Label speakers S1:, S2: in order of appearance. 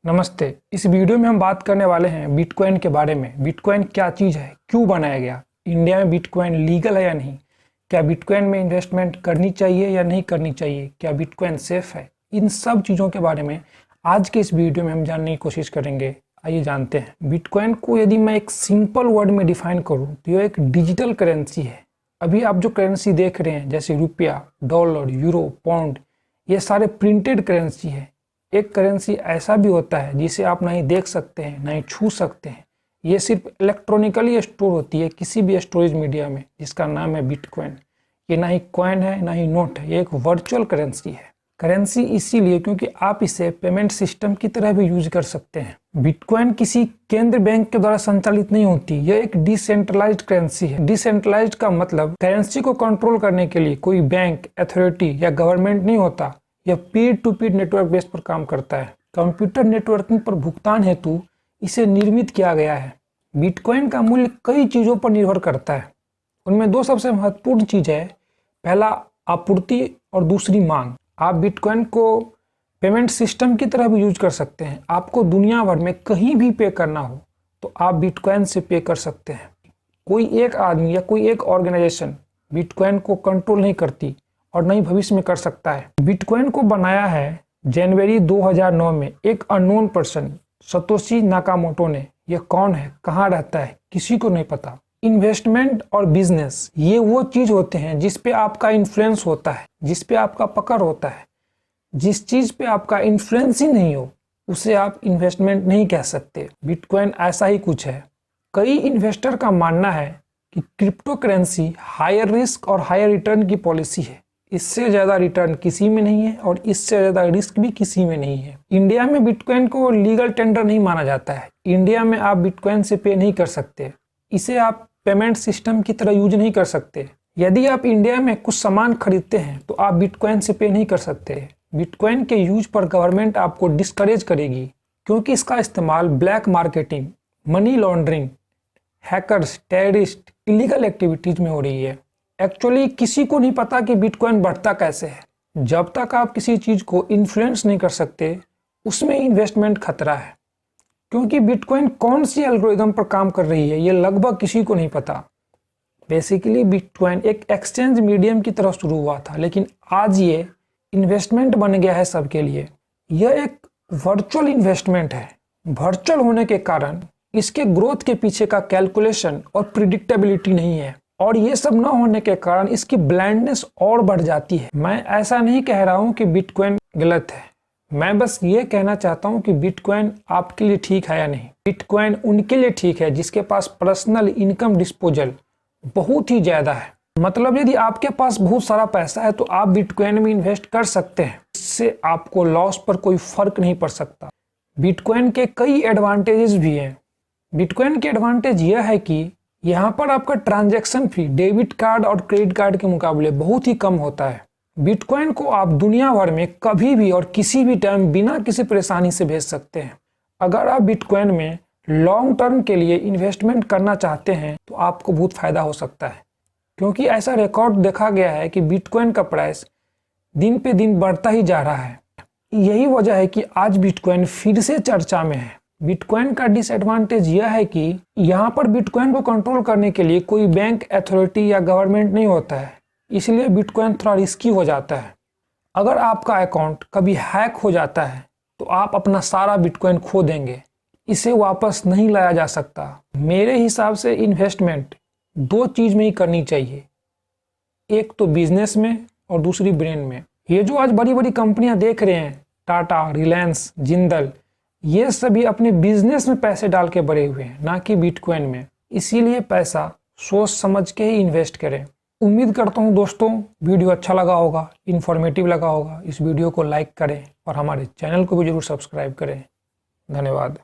S1: नमस्ते। इस वीडियो में हम बात करने वाले हैं बिटकॉइन के बारे में। बिटकॉइन क्या चीज़ है, क्यों बनाया गया, इंडिया में बिटकॉइन लीगल है या नहीं, क्या बिटकॉइन में इन्वेस्टमेंट करनी चाहिए या नहीं करनी चाहिए, क्या बिटकॉइन सेफ है, इन सब चीज़ों के बारे में आज के इस वीडियो में हम जानने की कोशिश करेंगे। आइए जानते हैं। बिटकॉइन को यदि मैं एक सिंपल वर्ड में डिफाइन करूँ तो यह एक डिजिटल करेंसी है। अभी आप जो करेंसी देख रहे हैं जैसे रुपया, डॉलर, यूरो, पाउंड, ये सारे प्रिंटेड करेंसी है। एक करेंसी ऐसा भी होता है जिसे आप नहीं देख सकते हैं, नहीं छू सकते हैं। ये सिर्फ इलेक्ट्रॉनिकली स्टोर होती है किसी भी स्टोरेज मीडिया में, जिसका नाम है बिटकॉइन। ये ना ही कॉइन है ना ही नोट है, ये एक वर्चुअल करेंसी है। करेंसी इसीलिए क्योंकि आप इसे पेमेंट सिस्टम की तरह भी यूज कर सकते हैं। बिटकॉइन किसी केंद्र बैंक के द्वारा संचालित नहीं होती, यह एक डिसेंट्रलाइज्ड करेंसी है। डिसेंट्रलाइज्ड का मतलब करेंसी को कंट्रोल करने के लिए कोई बैंक, अथॉरिटी या गवर्नमेंट नहीं होता। यह पीर टू पीर नेटवर्क बेस पर काम करता है। कंप्यूटर नेटवर्किंग पर भुगतान हेतु इसे निर्मित किया गया है। बिटकॉइन का मूल्य कई चीज़ों पर निर्भर करता है। उनमें दो सबसे महत्वपूर्ण चीज़ है, पहला आपूर्ति और दूसरी मांग। आप बिटकॉइन को पेमेंट सिस्टम की तरह भी यूज कर सकते हैं। आपको दुनिया भर में कहीं भी पे करना हो तो आप बिटकॉइन से पे कर सकते हैं। कोई एक आदमी या कोई एक ऑर्गेनाइजेशन बिटकॉइन को कंट्रोल नहीं करती और नहीं भविष्य में कर सकता है। बिटकॉइन को बनाया है जनवरी 2009 में एक अननोन पर्सन सतोशी नाकामोटो ने। यह कौन है, कहाँ रहता है, किसी को नहीं पता। इन्वेस्टमेंट और बिजनेस ये वो चीज होते हैं जिस पे आपका इन्फ्लुएंस होता है, जिस पे आपका पकड़ होता है। जिस चीज पे आपका इन्फ्लुएंस ही नहीं हो उसे आप इन्वेस्टमेंट नहीं कह सकते। बिटकॉइन ऐसा ही कुछ है। कई इन्वेस्टर का मानना है कि क्रिप्टो करेंसी हायर रिस्क और हायर रिटर्न की पॉलिसी है। इससे ज़्यादा रिटर्न किसी में नहीं है और इससे ज़्यादा रिस्क भी किसी में नहीं है। इंडिया में बिटकॉइन को लीगल टेंडर नहीं माना जाता है। इंडिया में आप बिटकॉइन से पे नहीं कर सकते। इसे आप पेमेंट सिस्टम की तरह यूज नहीं कर सकते। यदि आप इंडिया में कुछ सामान खरीदते हैं तो आप बिटकॉइन से पे नहीं कर सकते। बिटकॉइन के यूज पर गवर्नमेंट आपको डिस्करेज करेगी क्योंकि इसका इस्तेमाल black marketing, money laundering, hackers, terrorist, illegal activities में हो रही है। एक्चुअली किसी को नहीं पता कि बिटकॉइन बढ़ता कैसे है। जब तक आप किसी चीज़ को इन्फ्लुएंस नहीं कर सकते उसमें इन्वेस्टमेंट खतरा है, क्योंकि बिटकॉइन कौन सी एल्गोरिदम पर काम कर रही है ये लगभग किसी को नहीं पता। बेसिकली बिटकॉइन एक एक्सचेंज मीडियम की तरह शुरू हुआ था, लेकिन आज ये इन्वेस्टमेंट बन गया है सबके लिए। यह एक वर्चुअल इन्वेस्टमेंट है। वर्चुअल होने के कारण इसके ग्रोथ के पीछे का कैलकुलेशन और प्रिडिक्टेबिलिटी नहीं है, और ये सब न होने के कारण इसकी ब्लाइंडनेस और बढ़ जाती है। मैं ऐसा नहीं कह रहा हूँ कि बिटकॉइन गलत है, मैं बस ये कहना चाहता हूँ कि बिटकॉइन आपके लिए ठीक है या नहीं। बिटकॉइन उनके लिए ठीक है जिसके पास पर्सनल इनकम डिस्पोजल बहुत ही ज़्यादा है। मतलब यदि आपके पास बहुत सारा पैसा है तो आप बिटकॉइन में इन्वेस्ट कर सकते हैं, इससे आपको लॉस पर कोई फर्क नहीं पड़ सकता। बिटकॉइन के कई एडवांटेजेस भी हैं। बिटकॉइन के एडवांटेज यह है कि यहाँ पर आपका ट्रांजैक्शन फी डेबिट कार्ड और क्रेडिट कार्ड के मुकाबले बहुत ही कम होता है। बिटकॉइन को आप दुनिया भर में कभी भी और किसी भी टाइम बिना किसी परेशानी से भेज सकते हैं। अगर आप बिटकॉइन में लॉन्ग टर्म के लिए इन्वेस्टमेंट करना चाहते हैं तो आपको बहुत फायदा हो सकता है, क्योंकि ऐसा रिकॉर्ड देखा गया है कि बिटकॉइन का प्राइस दिन पे दिन बढ़ता ही जा रहा है। यही वजह है कि आज बिटकॉइन फिर से चर्चा में है। बिटकॉइन का डिसएडवांटेज यह है कि यहाँ पर बिटकॉइन को कंट्रोल करने के लिए कोई बैंक, अथॉरिटी या गवर्नमेंट नहीं होता है, इसलिए बिटकॉइन थोड़ा रिस्की हो जाता है। अगर आपका अकाउंट कभी हैक हो जाता है तो आप अपना सारा बिटकॉइन खो देंगे, इसे वापस नहीं लाया जा सकता। मेरे हिसाब से इन्वेस्टमेंट दो चीज़ में ही करनी चाहिए, एक तो बिजनेस में और दूसरी ब्रेन में। ये जो आज बड़ी बड़ी कंपनियां देख रहे हैं, टाटा, रिलायंस, जिंदल, ये सभी अपने बिजनेस में पैसे डाल के बढ़े हुए हैं, ना कि बिटकॉइन में। इसीलिए पैसा सोच समझ के ही इन्वेस्ट करें। उम्मीद करता हूँ दोस्तों वीडियो अच्छा लगा होगा, इन्फॉर्मेटिव लगा होगा। इस वीडियो को लाइक करें और हमारे चैनल को भी जरूर सब्सक्राइब करें। धन्यवाद।